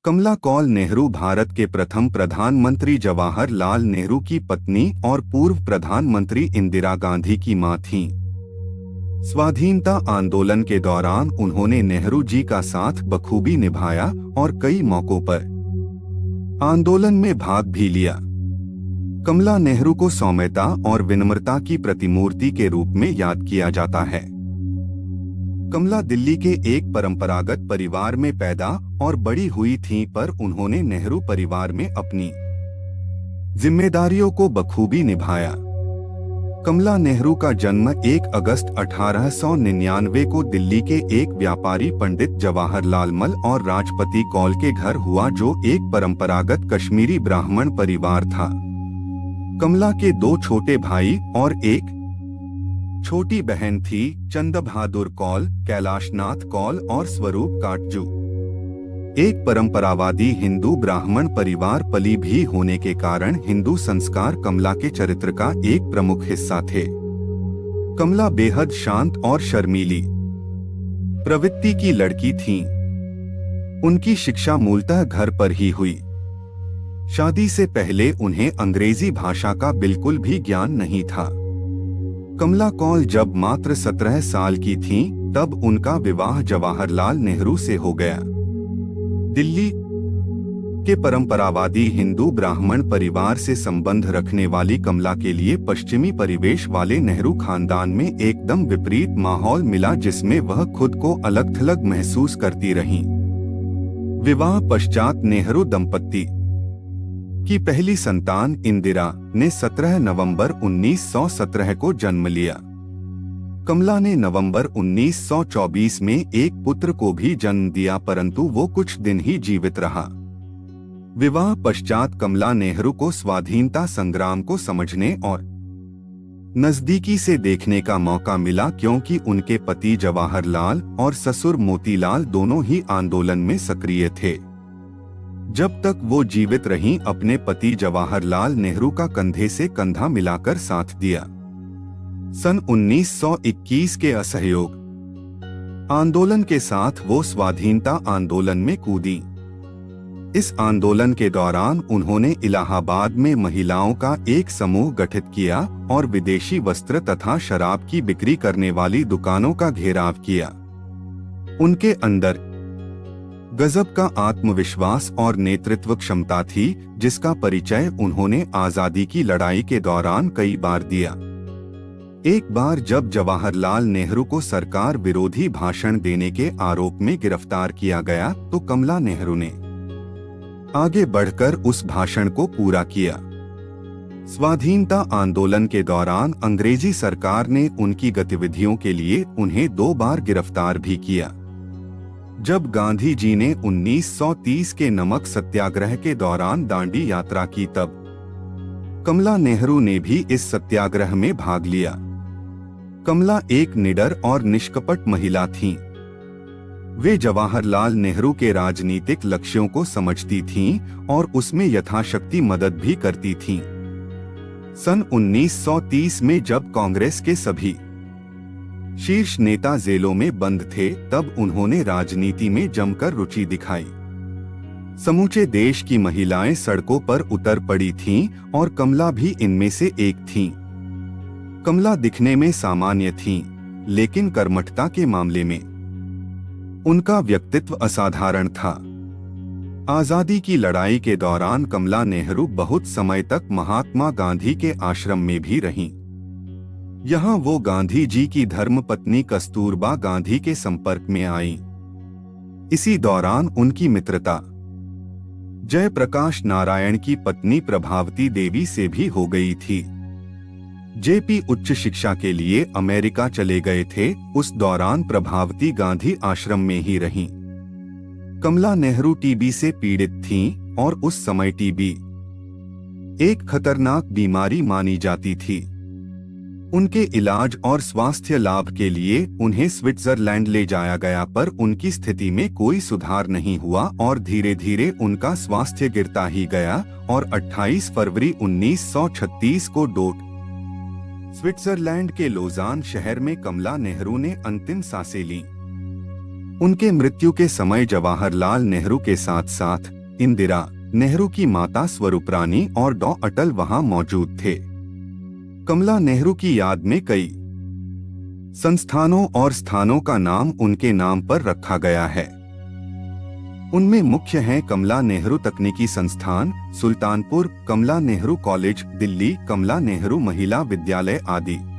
कमला कौल नेहरू भारत के प्रथम प्रधानमंत्री जवाहरलाल नेहरू की पत्नी और पूर्व प्रधानमंत्री इंदिरा गांधी की मां थीं। स्वाधीनता आंदोलन के दौरान उन्होंने नेहरू जी का साथ बखूबी निभाया और कई मौकों पर आंदोलन में भाग भी लिया। कमला नेहरू को सौम्यता और विनम्रता की प्रतिमूर्ति के रूप में याद किया जाता है। कमला दिल्ली के एक परंपरागत परिवार में पैदा और बड़ी हुई थीं, पर उन्होंने नेहरू परिवार में अपनी जिम्मेदारियों को बखूबी निभाया। कमला नेहरू का जन्म 1 अगस्त 1899 को दिल्ली के एक व्यापारी पंडित जवाहरलाल मल और राजपति कौल के घर हुआ, जो एक परंपरागत कश्मीरी ब्राह्मण परिवार था। कमला के 2 छोटे भाई और एक छोटी बहन थी, चंद बहादुर कौल, कैलाशनाथ कौल और स्वरूप काटजू। एक परंपरावादी हिंदू ब्राह्मण परिवार पली भी होने के कारण हिंदू संस्कार कमला के चरित्र का एक प्रमुख हिस्सा थे। कमला बेहद शांत और शर्मीली प्रवृत्ति की लड़की थीं। उनकी शिक्षा मूलतः घर पर ही हुई। शादी से पहले उन्हें अंग्रेजी भाषा का बिल्कुल भी ज्ञान नहीं था। कमला कौल जब मात्र 17 साल की थीं, तब उनका विवाह जवाहरलाल नेहरू से हो गया। दिल्ली के परंपरावादी हिंदू ब्राह्मण परिवार से संबंध रखने वाली कमला के लिए पश्चिमी परिवेश वाले नेहरू खानदान में एकदम विपरीत माहौल मिला, जिसमें वह खुद को अलग-थलग महसूस करती रहीं। विवाह पश्चात नेहरू दंपत्ति की पहली संतान इंदिरा ने 17 नवंबर 1917 को जन्म लिया। कमला ने नवंबर 1924 में एक पुत्र को भी जन्म दिया, परंतु वो कुछ दिन ही जीवित रहा। विवाह पश्चात कमला नेहरू को स्वाधीनता संग्राम को समझने और नजदीकी से देखने का मौका मिला, क्योंकि उनके पति जवाहरलाल और ससुर मोतीलाल दोनों ही आंदोलन में सक्रिय थे। जब तक वो जीवित रहीं, अपने पति जवाहरलाल नेहरू का कंधे से कंधा मिलाकर साथ दिया। सन 1921 के असहयोग आंदोलन के साथ वो स्वाधीनता आंदोलन में कूदी। इस आंदोलन के दौरान उन्होंने इलाहाबाद में महिलाओं का एक समूह गठित किया और विदेशी वस्त्र तथा शराब की बिक्री करने वाली दुकानों का घेराव किया। उनके अंदर गजब का आत्मविश्वास और नेतृत्व क्षमता थी, जिसका परिचय उन्होंने आजादी की लड़ाई के दौरान कई बार दिया। एक बार जब जवाहरलाल नेहरू को सरकार विरोधी भाषण देने के आरोप में गिरफ्तार किया गया, तो कमला नेहरू ने आगे बढ़कर उस भाषण को पूरा किया। स्वाधीनता आंदोलन के दौरान अंग्रेजी सरकार ने उनकी गतिविधियों के लिए उन्हें 2 बार गिरफ्तार भी किया। जब गांधी जी ने 1930 के नमक सत्याग्रह के दौरान दांडी यात्रा की, तब कमला नेहरू ने भी इस सत्याग्रह में भाग लिया। कमला एक निडर और निष्कपट महिला थीं। वे जवाहरलाल नेहरू के राजनीतिक लक्ष्यों को समझती थीं और उसमें यथाशक्ति मदद भी करती थीं। सन 1930 में जब कांग्रेस के सभी शीर्ष नेता जेलों में बंद थे, तब उन्होंने राजनीति में जमकर रुचि दिखाई। समूचे देश की महिलाएं सड़कों पर उतर पड़ी थीं और कमला भी इनमें से एक थीं। कमला दिखने में सामान्य थीं, लेकिन कर्मठता के मामले में उनका व्यक्तित्व असाधारण था। आजादी की लड़ाई के दौरान कमला नेहरू बहुत समय तक महात्मा गांधी के आश्रम में भी रहीं। यहाँ वो गांधी जी की धर्मपत्नी कस्तूरबा गांधी के संपर्क में आईं। इसी दौरान उनकी मित्रता जयप्रकाश नारायण की पत्नी प्रभावती देवी से भी हो गई थी। जेपी उच्च शिक्षा के लिए अमेरिका चले गए थे। उस दौरान प्रभावती गांधी आश्रम में ही रहीं। कमला नेहरू टीबी से पीड़ित थीं और उस समय टीबी एक खतरनाक बीमारी मानी जाती थी। उनके इलाज और स्वास्थ्य लाभ के लिए उन्हें स्विट्जरलैंड ले जाया गया, पर उनकी स्थिति में कोई सुधार नहीं हुआ और धीरे धीरे उनका स्वास्थ्य गिरता ही गया और 28 फरवरी 1936 को स्विट्जरलैंड के लोजान शहर में कमला नेहरू ने अंतिम सांसें लीं। उनके मृत्यु के समय जवाहरलाल नेहरू के साथ साथ इंदिरा, नेहरू की माता स्वरूपरानी और डॉ अटल वहां मौजूद थे। कमला नेहरू की याद में कई संस्थानों और स्थानों का नाम उनके नाम पर रखा गया है। उनमें मुख्य हैं कमला नेहरू तकनीकी संस्थान, सुल्तानपुर, कमला नेहरू कॉलेज, दिल्ली, कमला नेहरू महिला विद्यालय आदि।